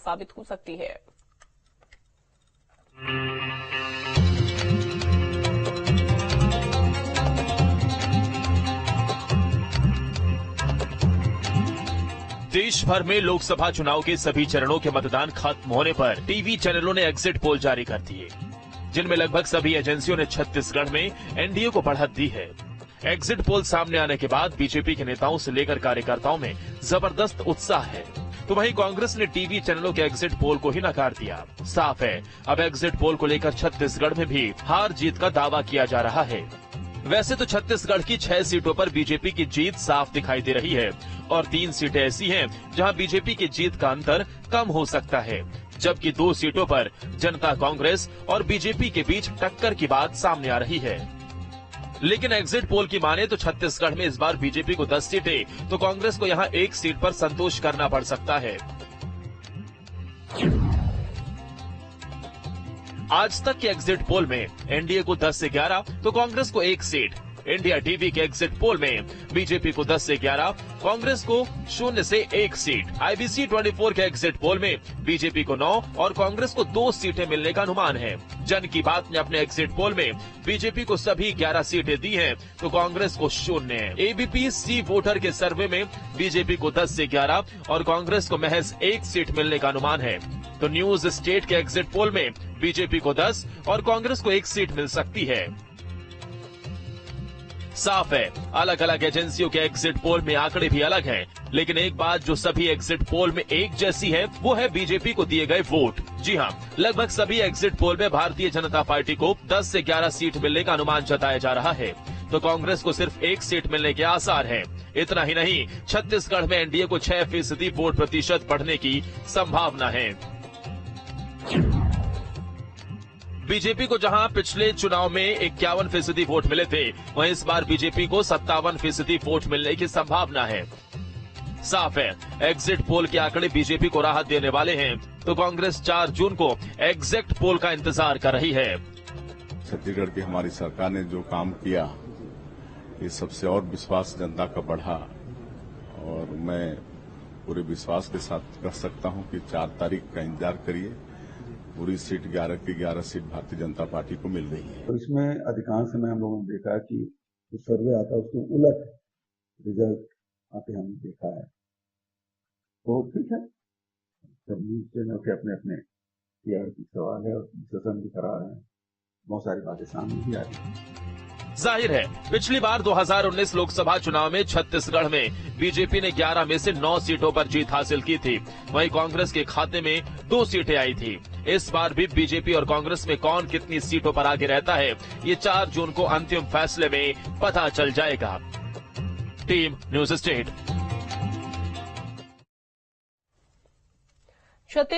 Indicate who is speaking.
Speaker 1: साबित हो सकती है।
Speaker 2: देश भर में लोकसभा चुनाव के सभी चरणों के मतदान खत्म होने पर टीवी चैनलों ने एग्जिट पोल जारी कर दिए, जिनमें लगभग सभी एजेंसियों ने छत्तीसगढ़ में एनडीए को बढ़त दी है। एग्जिट पोल सामने आने के बाद बीजेपी के नेताओं से लेकर कार्यकर्ताओं में जबरदस्त उत्साह है, तो वहीं कांग्रेस ने टीवी चैनलों के एग्जिट पोल को ही नकार दिया। साफ है, अब एग्जिट पोल को लेकर छत्तीसगढ़ में भी हार जीत का दावा किया जा रहा है। वैसे तो छत्तीसगढ़ की 6 सीटों पर बीजेपी की जीत साफ दिखाई दे रही है और 3 सीटें ऐसी हैं जहां बीजेपी की जीत का अंतर कम हो सकता है, जबकि 2 सीटों पर जनता कांग्रेस और बीजेपी के बीच टक्कर की बात सामने आ रही है। लेकिन एग्जिट पोल की माने तो छत्तीसगढ़ में इस बार बीजेपी को 10 सीटें तो कांग्रेस को यहां 1 सीट पर संतोष करना पड़ सकता है। आज तक के एग्जिट पोल में एनडीए को 10 से 11 तो कांग्रेस को 1 सीट। इंडिया टीवी के एग्जिट पोल में बीजेपी को 10 से 11, कांग्रेस को 0 से 1 सीट। आईबीसी 24 के एग्जिट पोल में बीजेपी को 9 और कांग्रेस को 2 सीटें मिलने का अनुमान है। जन की बात ने अपने एग्जिट पोल में बीजेपी को सभी 11 सीटें दी हैं तो कांग्रेस को 0 है। एबीपी सी वोटर के सर्वे में बीजेपी को 10 से 11 और कांग्रेस को महज 1 सीट मिलने का अनुमान है। तो न्यूज स्टेट के एग्जिट पोल में बीजेपी को 10 और कांग्रेस को 1 सीट मिल सकती है। साफ है, अलग अलग एजेंसियों के एग्जिट पोल में आंकड़े भी अलग हैं, लेकिन एक बात जो सभी एग्जिट पोल में एक जैसी है वो है बीजेपी को दिए गए वोट। जी हां, लगभग सभी एग्जिट पोल में भारतीय जनता पार्टी को 10 से 11 सीट मिलने का अनुमान जताया जा रहा है, तो कांग्रेस को सिर्फ 1 सीट मिलने के आसार हैं। इतना ही नहीं, छत्तीसगढ़ में एनडीए को 6% वोट प्रतिशत बढ़ने की संभावना है। बीजेपी को जहां पिछले चुनाव में 51% वोट मिले थे, वहीं इस बार बीजेपी को 57% वोट मिलने की संभावना है। साफ है, एग्जिट पोल के आंकड़े बीजेपी को राहत देने वाले हैं, तो कांग्रेस 4 जून को एग्जिट पोल का इंतजार कर रही है।
Speaker 3: छत्तीसगढ़ की हमारी सरकार ने जो काम किया, ये सबसे और विश्वास जनता का बढ़ा और मैं पूरे विश्वास के साथ कह सकता हूं कि 4 तारीख का इंतजार करिए। पूरी सीट 11 की 11 सीट भारतीय जनता पार्टी को मिल रही है।
Speaker 4: तो इसमें अधिकांश समय हम लोगों ने देखा कि जो सर्वे आता है उसके उलट रिजल्ट आते हमने देखा है। तो ठीक है, सब न्यूज चैनल के अपने अपने टीआरपी सवाल है और डिस्कशन भी करा रहे हैं, बहुत सारी बातें सामने भी आ रही है।
Speaker 2: जाहिर है, पिछली बार 2019 लोकसभा चुनाव में छत्तीसगढ़ में बीजेपी ने 11 में से 9 सीटों पर जीत हासिल की थी, वहीं कांग्रेस के खाते में 2 सीटें आई थी। इस बार भी बीजेपी और कांग्रेस में कौन कितनी सीटों पर आगे रहता है, ये 4 जून को अंतिम फैसले में पता चल जाएगा। Team news state.